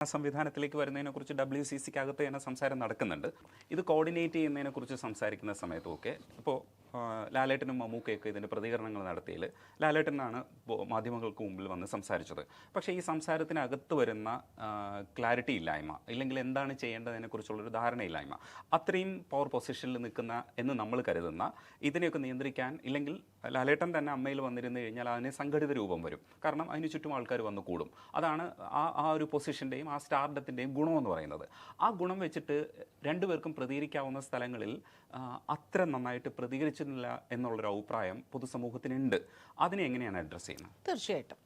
ആ സംവിധാനത്തിലേക്ക് വരുന്നതിനെക്കുറിച്ച് WCCക്ക് അകത്ത് തന്നെ സംസാരം നടക്കുന്നുണ്ട്. ഇത് കോർഡിനേറ്റ് ചെയ്യുന്നതിനെക്കുറിച്ച് സംസാരിക്കുന്ന സമയത്തുമൊക്കെ ഇപ്പോൾ ലാലേട്ടനും മമ്മൂക്കയൊക്കെ ഇതിൻ്റെ പ്രതികരണങ്ങൾ നടത്തിയതിൽ ലാലേട്ടനാണ് മാധ്യമങ്ങൾക്ക് മുമ്പിൽ വന്ന് സംസാരിച്ചത്. പക്ഷേ ഈ സംസാരത്തിനകത്ത് വരുന്ന ക്ലാരിറ്റി ഇല്ലായ്മ, ഇല്ലെങ്കിൽ എന്താണ് ചെയ്യേണ്ടതിനെക്കുറിച്ചുള്ളൊരു ധാരണയില്ലായ്മ, അത്രയും പവർ പൊസിഷനിൽ നിൽക്കുന്ന എന്ന് നമ്മൾ കരുതുന്ന ഇതിനെയൊക്കെ നിയന്ത്രിക്കാൻ, ഇല്ലെങ്കിൽ ലാലേട്ടൻ തന്നെ അമ്മയിൽ വന്നിരുന്നു കഴിഞ്ഞാൽ അതിന് സംഘടിത രൂപം വരും. കാരണം അതിന് ചുറ്റും ആൾക്കാർ വന്ന് കൂടും. അതാണ് ആ ഒരു പൊസിഷൻ്റെയും ആ സ്റ്റാർഡത്തിൻ്റെയും ഗുണമെന്ന് പറയുന്നത്. ആ ഗുണം വെച്ചിട്ട് രണ്ടുപേർക്കും പ്രതികരിക്കാവുന്ന സ്ഥലങ്ങളിൽ അത്ര നന്നായിട്ട് പ്രതികരിച്ചിട്ടില്ല എന്നുള്ളൊരു അഭിപ്രായം പൊതുസമൂഹത്തിനുണ്ട്. അതിനെ എങ്ങനെയാണ് അഡ്രസ്സ് ചെയ്യുന്നത്? തീർച്ചയായിട്ടും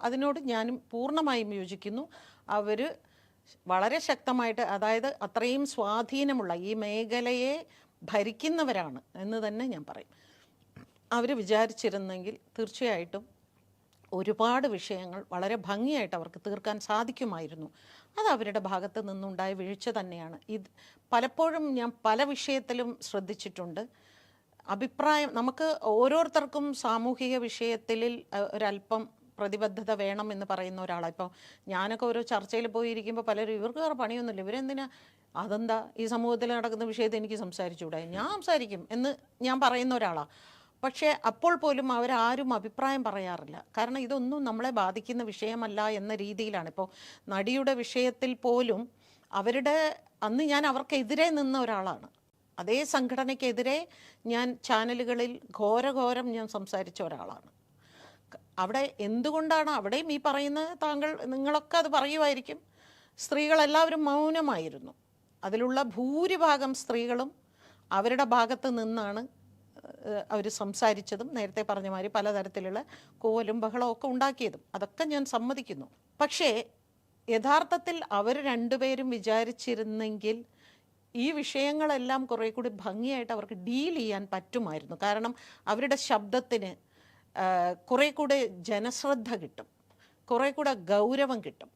അതിനോട് ഞാനും പൂർണ്ണമായും യോജിക്കുന്നു. അവർ വളരെ ശക്തമായിട്ട്, അതായത് അത്രയും സ്വാധീനമുള്ള ഈ മേഖലയെ ഭരിക്കുന്നവരാണ് എന്ന് തന്നെ ഞാൻ പറയും. അവർ വിചാരിച്ചിരുന്നെങ്കിൽ തീർച്ചയായിട്ടും ഒരുപാട് വിഷയങ്ങൾ വളരെ ഭംഗിയായിട്ട് അവർക്ക് തീർക്കാൻ സാധിക്കുമായിരുന്നു. അത് അവരുടെ ഭാഗത്ത് നിന്നുണ്ടായ വീഴ്ച തന്നെയാണ്. ഇത് പലപ്പോഴും ഞാൻ പല വിഷയത്തിലും ശ്രദ്ധിച്ചിട്ടുണ്ട്. അഭിപ്രായം നമുക്ക് ഓരോരുത്തർക്കും സാമൂഹിക വിഷയത്തിൽ ഒരല്പം പ്രതിബദ്ധത വേണം എന്ന് പറയുന്ന ഒരാളാണ്. ഇപ്പോൾ ഞാനൊക്കെ ഓരോ ചർച്ചയിൽ പോയിരിക്കുമ്പോൾ പലരും ഇവർക്ക് വേറെ പണിയൊന്നുമില്ല, ഇവരെന്തിനാ, അതെന്താ ഈ സമൂഹത്തിൽ നടക്കുന്ന വിഷയത്തിൽ എനിക്ക് സംസാരിച്ചുകൂടെ, ഞാൻ സംസാരിക്കും എന്ന് ഞാൻ പറയുന്ന ഒരാളാണ്. പക്ഷേ അപ്പോൾ പോലും അവരാരും അഭിപ്രായം പറയാറില്ല. കാരണം ഇതൊന്നും നമ്മളെ ബാധിക്കുന്ന വിഷയമല്ല എന്ന രീതിയിലാണ്. ഇപ്പോൾ നടിയുടെ വിഷയത്തിൽ പോലും അന്ന് ഞാൻ അവർക്കെതിരെ നിന്ന ഒരാളാണ്. അതേ സംഘടനയ്ക്കെതിരെ ഞാൻ ചാനലുകളിൽ ഘോരഘോരം ഞാൻ സംസാരിച്ച ഒരാളാണ്. അവിടെ എന്തുകൊണ്ടാണ്, അവിടെയും ഈ പറയുന്ന നിങ്ങളൊക്കെ അത് പറയുമായിരിക്കും, സ്ത്രീകളെല്ലാവരും മൗനമായിരുന്നു. അതിലുള്ള ഭൂരിഭാഗം സ്ത്രീകളും അവരുടെ ഭാഗത്ത് നിന്നാണ് അവർ സംസാരിച്ചതും നേരത്തെ പറഞ്ഞ മാതിരി പലതരത്തിലുള്ള കോലും ബഹളവും ഒക്കെ ഉണ്ടാക്കിയതും. അതൊക്കെ ഞാൻ സമ്മതിക്കുന്നു. പക്ഷേ യഥാർത്ഥത്തിൽ അവർ രണ്ടുപേരും വിചാരിച്ചിരുന്നെങ്കിൽ ഈ വിഷയങ്ങളെല്ലാം കുറേ കൂടി ഭംഗിയായിട്ട് അവർക്ക് ഡീൽ ചെയ്യാൻ പറ്റുമായിരുന്നു. കാരണം അവരുടെ ശബ്ദത്തിന് കുറേ കൂടെ ജനശ്രദ്ധ കിട്ടും, കുറേ കൂടെ ഗൗരവം കിട്ടും.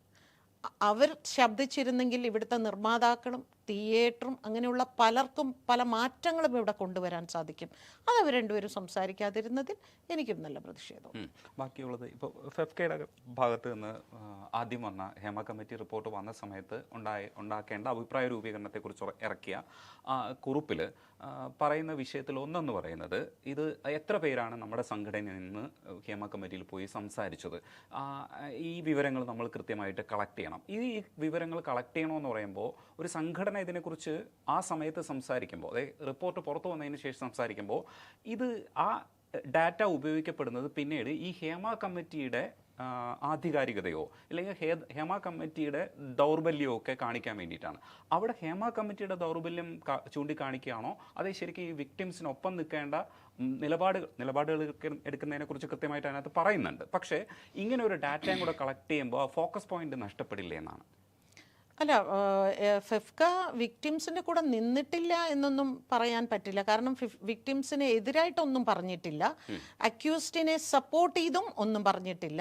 അവർ ശബ്ദിച്ചിരുന്നെങ്കിൽ ഇവിടുത്തെ നിർമ്മാതാക്കളും തിയേറ്ററും അങ്ങനെയുള്ള പലർക്കും പല മാറ്റങ്ങളും ഇവിടെ കൊണ്ടുവരാൻ സാധിക്കും. അത് അവർ രണ്ടുപേരും സംസാരിക്കാതിരുന്നതിൽ എനിക്കും നല്ല പ്രതിഷേധം. ബാക്കിയുള്ളത് ഇപ്പോൾ ഫെഫ്കയുടെ ഭാഗത്ത് നിന്ന് ആദ്യം വന്ന ഹേമ കമ്മിറ്റി റിപ്പോർട്ട് വന്ന സമയത്ത് ഉണ്ടാക്കേണ്ട അഭിപ്രായ രൂപീകരണത്തെക്കുറിച്ച് ഇറക്കിയ കുറിപ്പിൽ പറയുന്ന വിഷയത്തിൽ ഒന്നെന്ന് പറയുന്നത്, ഇത് എത്ര പേരാണ് നമ്മുടെ സംഘടനയിൽ നിന്ന് ഹേമ കമ്മിറ്റിയിൽ പോയി സംസാരിച്ചത്, ഈ വിവരങ്ങൾ നമ്മൾ കൃത്യമായിട്ട് കളക്ട് ചെയ്യണം. ഈ വിവരങ്ങൾ കളക്ട് ചെയ്യണമെന്ന് പറയുമ്പോൾ ഒരു സംഘടന ഇതിനെക്കുറിച്ച് ആ സമയത്ത് സംസാരിക്കുമ്പോൾ, അതായത് റിപ്പോർട്ട് പുറത്തു വന്നതിന് ശേഷം സംസാരിക്കുമ്പോൾ, ഇത് ആ ഡാറ്റ ഉപയോഗിക്കപ്പെടുന്നത് പിന്നീട് ഈ ഹേമ കമ്മിറ്റിയുടെ ആധികാരികതയോ അല്ലെങ്കിൽ ഹേമ കമ്മിറ്റിയുടെ ദൗർബല്യമോ ഒക്കെ കാണിക്കാൻ വേണ്ടിയിട്ടാണ്. അവിടെ ഹേമ കമ്മിറ്റിയുടെ ദൗർബല്യം ചൂണ്ടിക്കാണിക്കുകയാണോ അതേ ശരിക്കും ഈ വിക്ടിംസിനൊപ്പം നിൽക്കേണ്ട നിലപാടുകൾ എടുക്കുന്നതിനെക്കുറിച്ച് കൃത്യമായിട്ട് അതിനകത്ത് പറയുന്നുണ്ട്. പക്ഷേ ഇങ്ങനെ ഒരു ഡാറ്റയും കൂടെ കളക്ട് ചെയ്യുമ്പോൾ ആ ഫോക്കസ് പോയിന്റ് നഷ്ടപ്പെടില്ലേ എന്നാണ്. അല്ല, ഫെഫ്ക വിക്ടിംസിൻ്റെ കൂടെ നിന്നിട്ടില്ല എന്നൊന്നും പറയാൻ പറ്റില്ല. കാരണം വിക്ടിംസിന് എതിരായിട്ടൊന്നും പറഞ്ഞിട്ടില്ല, അക്യൂസ്ഡിനെ സപ്പോർട്ട് ചെയ്തും ഒന്നും പറഞ്ഞിട്ടില്ല,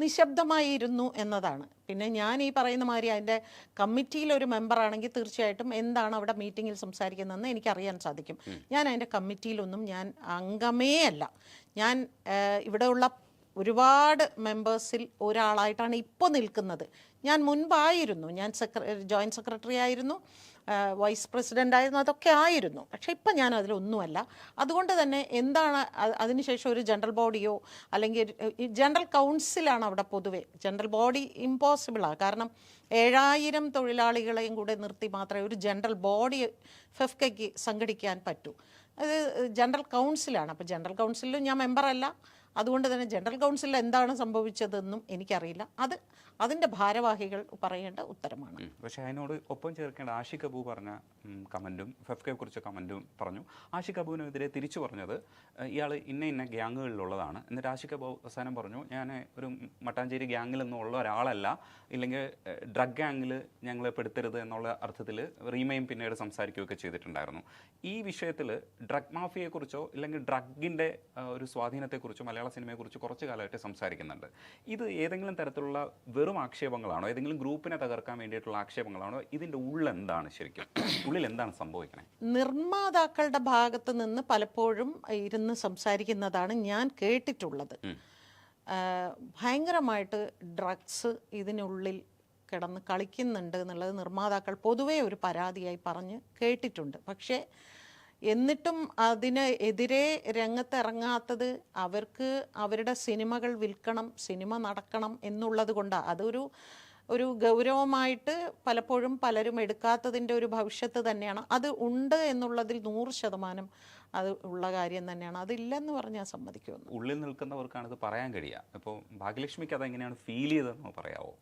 നിശബ്ദമായിരുന്നു എന്നതാണ്. പിന്നെ ഞാൻ ഈ പറയുന്ന മാതിരി അതിൻ്റെ കമ്മിറ്റിയിൽ ഒരു മെമ്പറാണെങ്കിൽ തീർച്ചയായിട്ടും എന്താണ് അവിടെ മീറ്റിങ്ങിൽ സംസാരിക്കുന്നതെന്ന് എനിക്കറിയാൻ സാധിക്കും. ഞാൻ അതിൻ്റെ കമ്മിറ്റിയിലൊന്നും ഞാൻ അംഗമേ അല്ല. ഞാൻ ഇവിടെയുള്ള ഒരുപാട് മെമ്പേഴ്സിൽ ഒരാളായിട്ടാണ് ഇപ്പോൾ നിൽക്കുന്നത്. ഞാൻ മുൻപായിരുന്നു, ഞാൻ ജോയിൻറ്റ് സെക്രട്ടറി ആയിരുന്നു, വൈസ് പ്രസിഡൻ്റ് ആയിരുന്നു, അതൊക്കെ ആയിരുന്നു. പക്ഷേ ഇപ്പം ഞാൻ അതിലൊന്നുമല്ല. അതുകൊണ്ട് തന്നെ എന്താണ് അതിനുശേഷം ഒരു ജനറൽ ബോഡിയോ അല്ലെങ്കിൽ ജനറൽ കൗൺസിലാണ് അവിടെ പൊതുവെ. ജനറൽ ബോഡി ഇമ്പോസിബിളാണ്. കാരണം 7000 തൊഴിലാളികളെയും കൂടെ നിർത്തി മാത്രമേ ഒരു ജനറൽ ബോഡി ഫെഫ്കയ്ക്ക് സംഘടിക്കാൻ പറ്റൂ. അത് ജനറൽ കൗൺസിലാണ്. അപ്പോൾ ജനറൽ കൗൺസിലിലും ഞാൻ മെമ്പറല്ല. അതുകൊണ്ട് തന്നെ ജനറൽ കൗൺസിലിൽ എന്താണ് സംഭവിച്ചതെന്നും എനിക്കറിയില്ല. അതിൻ്റെ ഭാരവാഹികൾ പറയേണ്ട ഉത്തരമാണ്. പക്ഷേ അതിനോട് ഒപ്പം ചേർക്കേണ്ട ആഷിഖ് അബു പറഞ്ഞ കമൻറ്റും ഫെഫ്കയെക്കുറിച്ച് കമൻറ്റും പറഞ്ഞു. ആഷിഖ് അബുവിനെതിരെ തിരിച്ചു പറഞ്ഞത് ഇയാൾ ഇന്ന ഗ്യാങ്ങുകളിലുള്ളതാണ്. എന്നിട്ട് ആഷിഖ് അബു അവസാനം പറഞ്ഞു, ഞാൻ ഒരു മട്ടാഞ്ചേരി ഗ്യാങ്ങിൽ നിന്നുള്ള ഒരാളല്ല, ഇല്ലെങ്കിൽ ഡ്രഗ് ഗ്യാങ്ങിൽ ഞങ്ങളെ പെടുത്തരുത് എന്നുള്ള അർത്ഥത്തിൽ റീമയും പിന്നീട് സംസാരിക്കുകയൊക്കെ ചെയ്തിട്ടുണ്ടായിരുന്നു. ഈ വിഷയത്തിൽ ഡ്രഗ് മാഫിയയെക്കുറിച്ചോ ഇല്ലെങ്കിൽ ഡ്രഗിൻ്റെ ഒരു സ്വാധീനത്തെക്കുറിച്ചോ മലയാള സിനിമയെക്കുറിച്ച് കുറച്ച് കാലമായിട്ട് സംസാരിക്കുന്നുണ്ട്. ഇത് ഏതെങ്കിലും തരത്തിലുള്ള വെറും ആക്ഷേപങ്ങളാണോ, ഏതെങ്കിലും ഗ്രൂപ്പിനെ തകർക്കാൻ വേണ്ടിയിട്ടുള്ള ആക്ഷേപങ്ങളാണോ? ഇതിൻ്റെ ഉള്ളെന്താണ്, ശരിക്കും ഉള്ളിൽ എന്താണ് സംഭവിക്കണേ? നിർമ്മാതാക്കളുടെ ഭാഗത്ത് നിന്ന് പലപ്പോഴും ഇരുന്ന് സംസാരിക്കുന്നതാണ് ഞാൻ കേട്ടിട്ടുള്ളത്. ഭയങ്കരമായിട്ട് ഡ്രഗ്സ് ഇതിനുള്ളിൽ കിടന്ന് കളിക്കുന്നുണ്ട് എന്നുള്ളത് നിർമ്മാതാക്കൾ പൊതുവേ ഒരു പരാതിയായി പറഞ്ഞ് കേട്ടിട്ടുണ്ട്. പക്ഷേ എന്നിട്ടും അതിന് എതിരെ രംഗത്തിറങ്ങാത്തത് അവർക്ക് അവരുടെ സിനിമകൾ വിൽക്കണം, സിനിമ നടക്കണം എന്നുള്ളത് കൊണ്ടാണ്. ഒരു ഗൗരവമായിട്ട് പലപ്പോഴും പലരും എടുക്കാത്തതിൻ്റെ ഒരു ഭവിഷ്യത്ത് തന്നെയാണ്. അത് ഉണ്ട് എന്നുള്ളതിൽ 100% അത് ഉള്ള കാര്യം തന്നെയാണ്. അതില്ലെന്ന് പറഞ്ഞാൽ സമ്മതിക്കുമെന്ന്. ഉള്ളിൽ നിൽക്കുന്നവർക്കാണ് ഇത് പറയാൻ കഴിയുക. ഇപ്പോൾ ഭാഗ്യലക്ഷ്മിക്ക് അതെങ്ങനെയാണ് ഫീൽ ചെയ്തതെന്ന് പറയാവോ?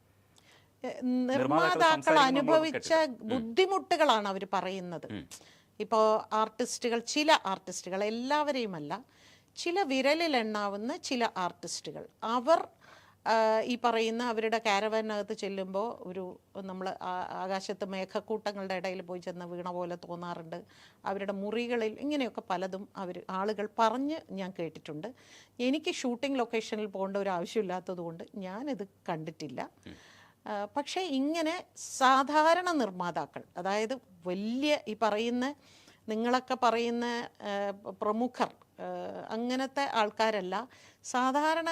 നിർമ്മാതാക്കൾ അനുഭവിച്ച ബുദ്ധിമുട്ടുകളാണ് അവർ പറയുന്നത്. ഇപ്പോൾ ചില ആർട്ടിസ്റ്റുകൾ, എല്ലാവരെയുമല്ല, ചില വിരലിലെണ്ണാവുന്ന ചില ആർട്ടിസ്റ്റുകൾ, അവർ ഈ പറയുന്ന അവരുടെ കാരവാനകത്ത് ചെല്ലുമ്പോൾ നമ്മൾ ആകാശത്ത് മേഘക്കൂട്ടങ്ങളുടെ ഇടയിൽ പോയി ചെന്ന് വീണ പോലെ തോന്നാറുണ്ട്. അവരുടെ മുറികളിൽ ഇങ്ങനെയൊക്കെ പലതും ആളുകൾ പറഞ്ഞ് ഞാൻ കേട്ടിട്ടുണ്ട്. എനിക്ക് ഷൂട്ടിംഗ് ലൊക്കേഷനിൽ പോകേണ്ട ഒരു ആവശ്യമില്ലാത്തത് കൊണ്ട് ഞാനിത് കണ്ടിട്ടില്ല. പക്ഷേ ഇങ്ങനെ സാധാരണ നിർമ്മാതാക്കൾ, അതായത് വലിയ ഈ പറയുന്ന നിങ്ങളൊക്കെ പറയുന്ന പ്രമുഖർ, അങ്ങനത്തെ ആൾക്കാരല്ല, സാധാരണ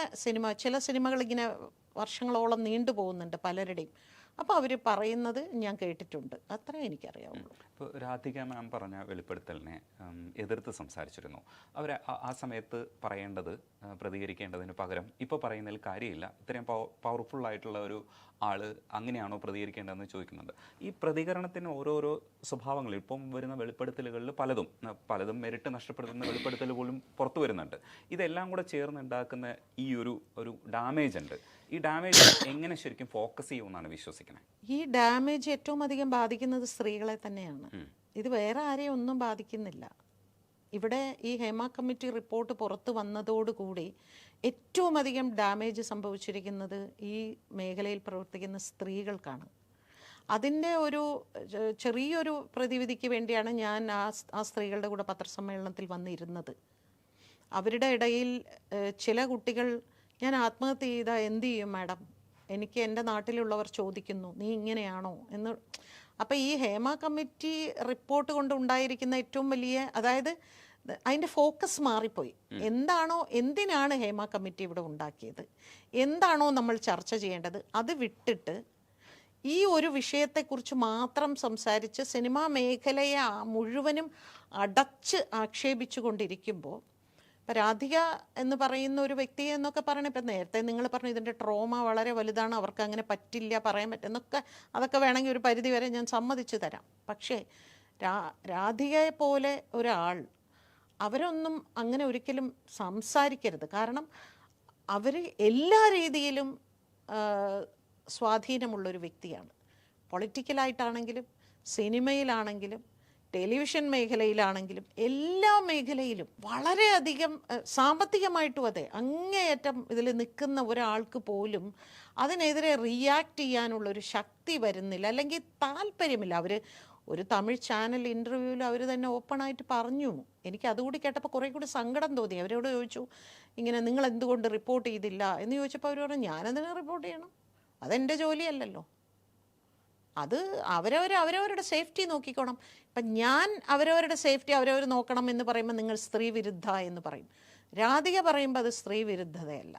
ചില സിനിമകൾ ഇങ്ങനെ വർഷങ്ങളോളം നീണ്ടു പോകുന്നുണ്ട് പലരുടെയും. അപ്പോൾ അവർ പറയുന്നത് ഞാൻ കേട്ടിട്ടുണ്ട്. അത്രേ എനിക്കറിയാവുള്ളൂ. ഇപ്പോൾ രാധിക മാം പറഞ്ഞ വെളിപ്പെടുത്തലിനെ എതിർത്ത് സംസാരിച്ചിരുന്നു. അവർ ആ സമയത്ത് പ്രതികരിക്കേണ്ടതിന് പകരം ഇപ്പോൾ പറയുന്നതിൽ കാര്യമില്ല, ഇത്രയും പവർഫുള്ളായിട്ടുള്ള ഒരു ആൾ അങ്ങനെയാണോ പ്രതികരിക്കേണ്ടതെന്ന് ചോദിക്കുന്നുണ്ട്. ഈ പ്രതികരണത്തിന് ഓരോരോ സ്വഭാവങ്ങൾ ഇപ്പം വരുന്ന വെളിപ്പെടുത്തലുകളിൽ പലതും മെരിറ്റ് നഷ്ടപ്പെടുത്തുന്ന വെളിപ്പെടുത്തൽ പോലും പുറത്തു വരുന്നുണ്ട്. ഇതെല്ലാം കൂടെ ചേർന്നുണ്ടാക്കുന്ന ഈ ഒരു ഡാമേജ് ഉണ്ട്. ഈ ഡാമേജ് എങ്ങനെ ശരിക്കും ഫോക്കസ് ചെയ്യുമെന്നാണ് വിശ്വസിക്കുന്നത്? ഈ ഡാമേജ് ഏറ്റവും അധികം ബാധിക്കുന്നത് സ്ത്രീകളെ തന്നെയാണ്. ഇത് വേറെ ആരെയും ഒന്നും ബാധിക്കുന്നില്ല. ഇവിടെ ഈ ഹേമ കമ്മിറ്റി റിപ്പോർട്ട് പുറത്തു വന്നതോടുകൂടി ഏറ്റവും അധികം ഡാമേജ് സംഭവിച്ചിരിക്കുന്നത് ഈ മേഖലയിൽ പ്രവർത്തിക്കുന്ന സ്ത്രീകൾക്കാണ്. അതിൻ്റെ ചെറിയൊരു പ്രതിവിധിക്ക് വേണ്ടിയാണ് ഞാൻ ആ സ്ത്രീകളുടെ കൂടെ പത്രസമ്മേളനത്തിൽ വന്നിരുന്നത്. അവരുടെ ഇടയിൽ ചില കുട്ടികൾ, ഞാൻ ആത്മഹത്യ ചെയ്താൽ എന്ത് ചെയ്യും മാഡം, എനിക്ക് എൻ്റെ നാട്ടിലുള്ളവർ ചോദിക്കുന്നു, നീ ഇങ്ങനെയാണോ എന്ന്. അപ്പോൾ ഈ ഹേമ കമ്മിറ്റി റിപ്പോർട്ട് കൊണ്ട് ഉണ്ടായിരിക്കുന്ന ഏറ്റവും വലിയ, അതായത് അതിൻ്റെ ഫോക്കസ് മാറിപ്പോയി. എന്തിനാണ് ഹേമ കമ്മിറ്റി ഇവിടെ ഉണ്ടാക്കിയത്, എന്താണോ നമ്മൾ ചർച്ച ചെയ്യേണ്ടത്, അത് വിട്ടിട്ട് ഈ ഒരു വിഷയത്തെക്കുറിച്ച് മാത്രം സംസാരിച്ച് സിനിമാ മേഖലയെ മുഴുവനും അടച്ച് ആക്ഷേപിച്ചു കൊണ്ടിരിക്കുമ്പോൾ, ഇപ്പം രാധിക എന്ന് പറയുന്ന ഒരു വ്യക്തിയെ എന്നൊക്കെ പറയണേ, ഇപ്പം നേരത്തെ നിങ്ങൾ പറഞ്ഞു ഇതിൻ്റെ ട്രോമ വളരെ വലുതാണ്, അവർക്ക് അങ്ങനെ പറ്റില്ല, പറയാൻ പറ്റുന്നൊക്കെ, അതൊക്കെ വേണമെങ്കിൽ ഒരു പരിധി വരെ ഞാൻ സമ്മതിച്ചു തരാം. പക്ഷേ രാധികയെ പോലെ ഒരാൾ, അവരൊന്നും അങ്ങനെ ഒരിക്കലും സംസാരിക്കരുത്. കാരണം അവർ എല്ലാ രീതിയിലും സ്വാധീനമുള്ളൊരു വ്യക്തിയാണ്. പൊളിറ്റിക്കലായിട്ടാണെങ്കിലും സിനിമയിലാണെങ്കിലും ടെലിവിഷൻ മേഖലയിലാണെങ്കിലും എല്ലാ മേഖലയിലും വളരെയധികം സാമ്പത്തികമായിട്ടും അതെ, അങ്ങേയറ്റം ഇതിൽ നിൽക്കുന്ന ഒരാൾക്ക് പോലും അതിനെതിരെ റിയാക്ട് ചെയ്യാനുള്ളൊരു ശക്തി വരുന്നില്ല, അല്ലെങ്കിൽ താല്പര്യമില്ല. ഒരു തമിഴ് ചാനൽ ഇൻ്റർവ്യൂവിൽ അവർ തന്നെ ഓപ്പണായിട്ട് പറഞ്ഞു. എനിക്ക് അതുകൂടി കേട്ടപ്പോൾ കുറേ കൂടി സങ്കടം തോന്നി. അവരോട് ചോദിച്ചു, ഇങ്ങനെ നിങ്ങൾ എന്തുകൊണ്ട് റിപ്പോർട്ട് ചെയ്തില്ല എന്ന് ചോദിച്ചപ്പോൾ അവർ പറഞ്ഞു, ഞാനെന്തിനാ റിപ്പോർട്ട് ചെയ്യണം, അതെൻ്റെ ജോലിയല്ലല്ലോ, അത് അവരവരുടെ സേഫ്റ്റി നോക്കിക്കോണം. ഇപ്പം ഞാൻ അവരവരുടെ സേഫ്റ്റി അവരവർ നോക്കണം എന്ന് പറയുമ്പോൾ നിങ്ങൾ സ്ത്രീ വിരുദ്ധ എന്ന് പറയും. രാധിക പറയുമ്പോൾ അത് സ്ത്രീ വിരുദ്ധതയല്ല.